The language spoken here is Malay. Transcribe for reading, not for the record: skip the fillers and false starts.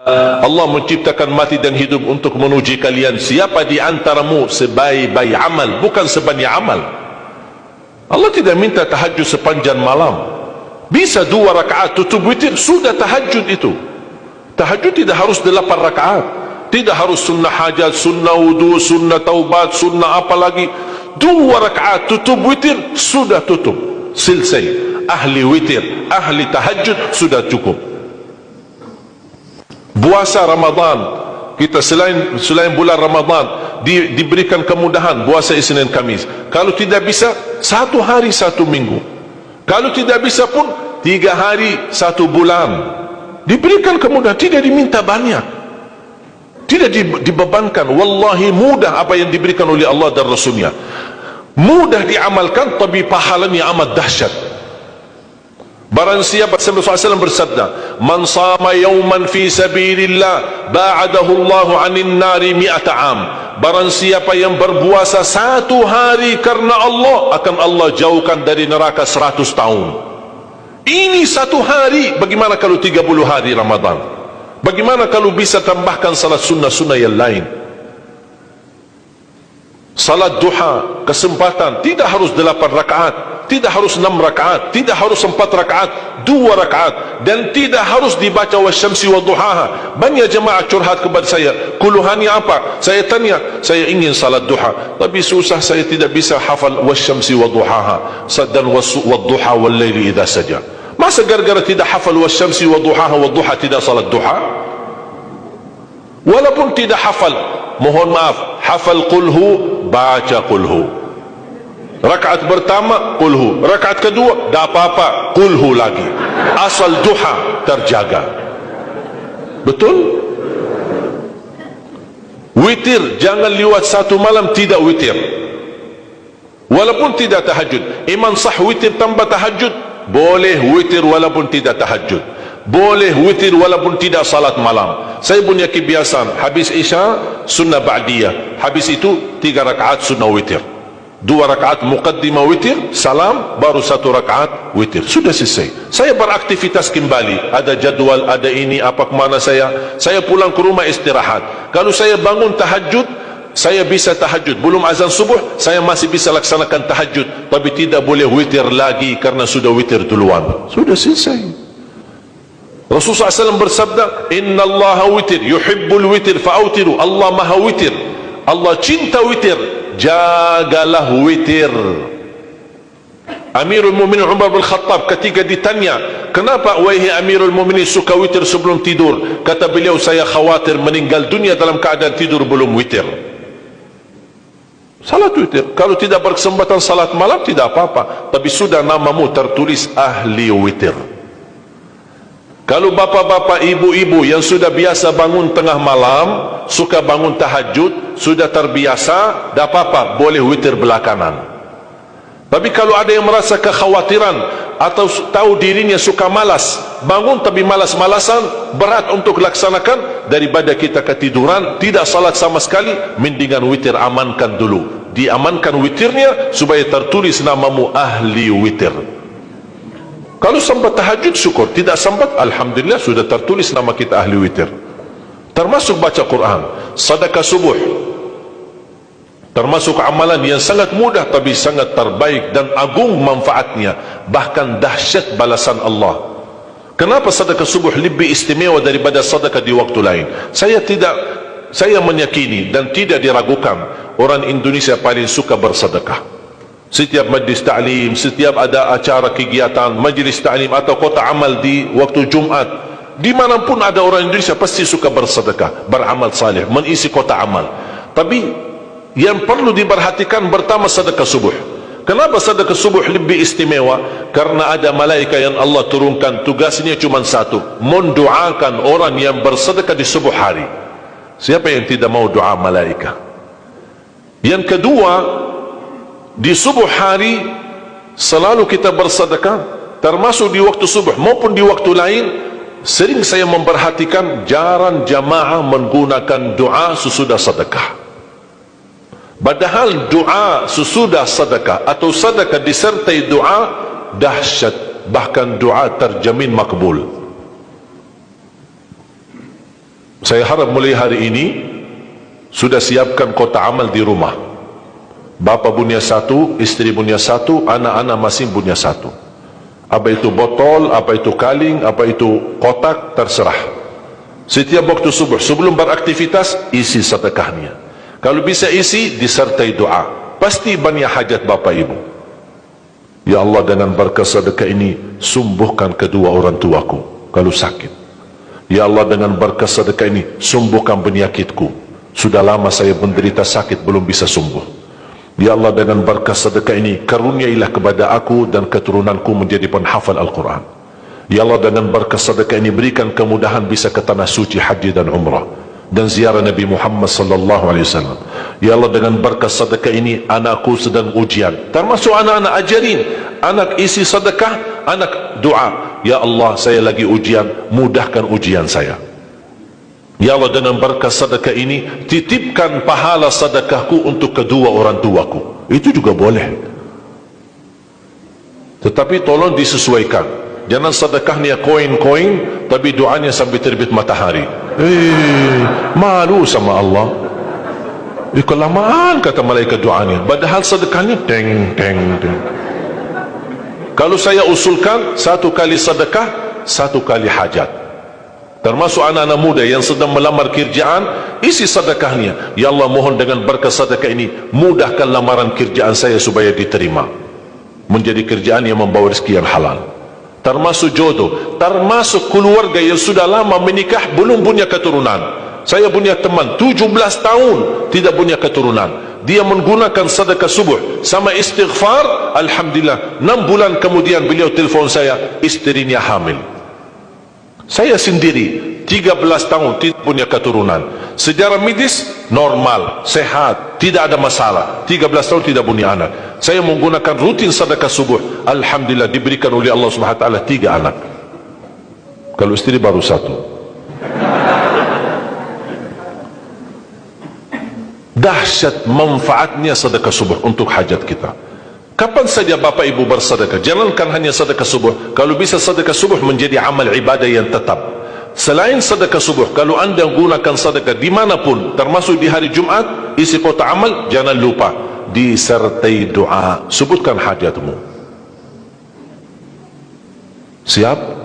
Allah menciptakan mati dan hidup untuk menuji kalian. Siapa di antaramu sebaik-baik amal, bukan sebanyak amal. Allah tidak minta tahajud sepanjang malam. Bisa 2 rakaat tutup witir, sudah tahajud itu. Tahajud tidak harus 8 rakaat, tidak harus sunnah hajat, sunnah wudu, sunnah taubat, sunnah apa lagi. 2 rakaat tutup witir, sudah tutup, selesai. Ahli witir, ahli tahajud sudah cukup. Puasa Ramadan, kita selain bulan Ramadan diberikan kemudahan puasa Isnin Kamis. Kalau tidak bisa 1 hari 1 minggu, kalau tidak bisa pun 3 hari 1 bulan. Diberikan kemudahan, tidak diminta banyak, tidak dibebankan. Wallahi mudah apa yang diberikan oleh Allah dan Rasulnya, mudah diamalkan, tapi pahalanya amat dahsyat. Barang siapa, Rasulullah SAW bersabda, man sama yawman fi sabilillah ba'adahu Allahu 'anil nari 100 am. Barang siapa yang berpuasa 1 hari karena Allah, akan Allah jauhkan dari neraka 100 tahun. Ini 1 hari. Bagaimana kalau 30 hari Ramadan? Bagaimana kalau bisa tambahkan salat sunnah-sunnah yang lain? Salat duha, kesempatan, tidak harus 8 rakaat, tidak harus 6 rakaat, tidak harus 4 rakaat, 2 rakaat, dan tidak harus dibaca wasyamsi wa duhaha. Banyak jemaah curhat kepada saya, keluhannya apa? Saya tanya, saya ingin salat duha, tapi susah, saya tidak bisa hafal wasyamsi wa duhaha dan wadduha wal laili idza saja. Masa gara-gara tidak hafal wasyamsi wa duhaha wa duha tidak salat duha? Walaupun tidak hafal, mohon maaf, hafal qulhu, baca qulhu. Rakaat pertama qulhu, rakaat kedua dah apa-apa qulhu lagi, asal duha terjaga. Betul? Witir jangan lewat 1 malam tidak witir, walaupun tidak tahajud. Iman sah witir tambah tahajud, boleh witir walaupun tidak tahajud, boleh witir walaupun tidak salat malam. Saya punya kebiasaan, habis Isya sunnah ba'diyah, habis itu 3 rakaat sunnah witir, 2 rakaat muqaddimah witir, salam, baru 1 rakaat witir, sudah selesai. Saya beraktivitas kembali, ada jadwal, ada ini, apa kemana saya pulang ke rumah istirahat. Kalau saya bangun tahajud, saya bisa tahajud, belum azan subuh saya masih bisa laksanakan tahajud, tapi tidak boleh witir lagi karena sudah witir duluan, sudah selesai. Rasulullah SAW bersabda, Inna Allah witir, yuhibbul witir fa'autiru. Allah maha witir, Allah cinta witir, jagalah witir. Amirul Mu'minin Umar bin Khattab ketika ditanya, kenapa wahai Amirul Mu'minin suka witir sebelum tidur? Kata beliau, saya khawatir meninggal dunia dalam keadaan tidur belum witir. Salat witir, kalau tidak berkesempatan salat malam tidak apa-apa, tapi sudah namamu tertulis ahli witir. Kalau bapak-bapak, ibu-ibu yang sudah biasa bangun tengah malam, suka bangun tahajud, sudah terbiasa, tak apa-apa, boleh witir belakangan. Tapi kalau ada yang merasa kekhawatiran atau tahu dirinya suka malas, bangun tapi malas-malasan, berat untuk laksanakan, daripada kita ketiduran, tidak salat sama sekali, mendingan witir amankan dulu. Diamankan witirnya supaya tertulis namamu ahli witir. Kalau sempat tahajud syukur, tidak sempat alhamdulillah sudah tertulis nama kita ahli witir. Termasuk baca Quran, sedekah subuh, termasuk amalan yang sangat mudah tapi sangat terbaik dan agung manfaatnya, bahkan dahsyat balasan Allah. Kenapa sedekah subuh lebih istimewa daripada sedekah di waktu lain? Saya meyakini dan tidak diragukan, orang Indonesia paling suka bersedekah. Setiap majlis ta'lim, setiap ada acara kegiatan majlis ta'lim atau kota amal di waktu Jumat, dimanapun ada orang Indonesia pasti suka bersedekah, beramal saleh, mengisi kota amal. Tapi yang perlu diperhatikan pertama sedekah subuh. Kenapa sedekah subuh lebih istimewa? Karena ada malaikat yang Allah turunkan, tugasnya cuma satu, mendoakan orang yang bersedekah di subuh hari. Siapa yang tidak mau doa malaikat? Yang kedua, di subuh hari selalu kita bersedekah, termasuk di waktu subuh maupun di waktu lain. Sering saya memperhatikan jarang jamaah menggunakan doa sesudah sedekah. Padahal doa sesudah sedekah atau sedekah disertai doa dahsyat, bahkan doa terjamin makbul. Saya harap mulai hari ini sudah siapkan kotak amal di rumah. Bapa punya satu, istri punya satu, anak-anak masing punya satu. Apa itu botol, apa itu kaling, apa itu kotak, terserah. Setiap waktu subuh, sebelum beraktivitas, isi sedekahnya. Kalau bisa isi, disertai doa. Pasti banyak hajat bapa ibu. Ya Allah, dengan berkat sedekah ini, sembuhkan kedua orang tuaku kalau sakit. Ya Allah, dengan berkat sedekah ini, sembuhkan penyakitku. Sudah lama saya menderita sakit, belum bisa sembuh. Ya Allah, dengan berkat sedekah ini, karuniailah kepada aku dan keturunanku menjadi penghafal Al-Quran. Ya Allah, dengan berkat sedekah ini, berikan kemudahan bisa ke tanah suci haji dan umrah dan ziarah Nabi Muhammad sallallahu alaihi wasallam. Ya Allah, dengan berkat sedekah ini, anakku sedang ujian, termasuk anak-anak, ajarin anak isi sedekah, anak doa. Ya Allah, saya lagi ujian, mudahkan ujian saya. Ya Allah, dengan berkat sedekah ini, titipkan pahala sedekahku untuk kedua orang tuaku. Itu juga boleh. Tetapi tolong disesuaikan. Jangan sedekahnya koin-koin, tapi doanya sampai terbit matahari. Malu sama Allah. Kelamaan kata malaikat doanya. Padahal sedekahnya teng, teng, teng. Kalau saya usulkan, satu kali sedekah, satu kali hajat. Termasuk anak-anak muda yang sedang melamar kerjaan, isi sedekahnya. Ya Allah, mohon dengan berkat sedekah ini, mudahkan lamaran kerjaan saya supaya diterima, menjadi kerjaan yang membawa rezeki yang halal. Termasuk jodoh, termasuk keluarga yang sudah lama menikah belum punya keturunan. Saya punya teman 17 tahun tidak punya keturunan. Dia menggunakan sedekah subuh sama istighfar, alhamdulillah 6 bulan kemudian beliau telefon saya, istrinya hamil. Saya sendiri 13 tahun tidak punya keturunan. Secara medis normal, sehat, tidak ada masalah. 13 tahun tidak punya anak. Saya menggunakan rutin sedekah subuh, alhamdulillah diberikan oleh Allah Subhanahu wa taala 3 anak. Kalau istri baru 1. Dahsyat manfaatnya sedekah subuh untuk hajat kita. Kapan saja Bapak Ibu bersedekah, jangankan hanya sedekah subuh. Kalau bisa sedekah subuh menjadi amal ibadah yang tetap. Selain sedekah subuh, kalau anda gunakan sedekah dimanapun, termasuk di hari Jumat, isi kotak amal, jangan lupa disertai doa. Sebutkan hajatmu. Siap?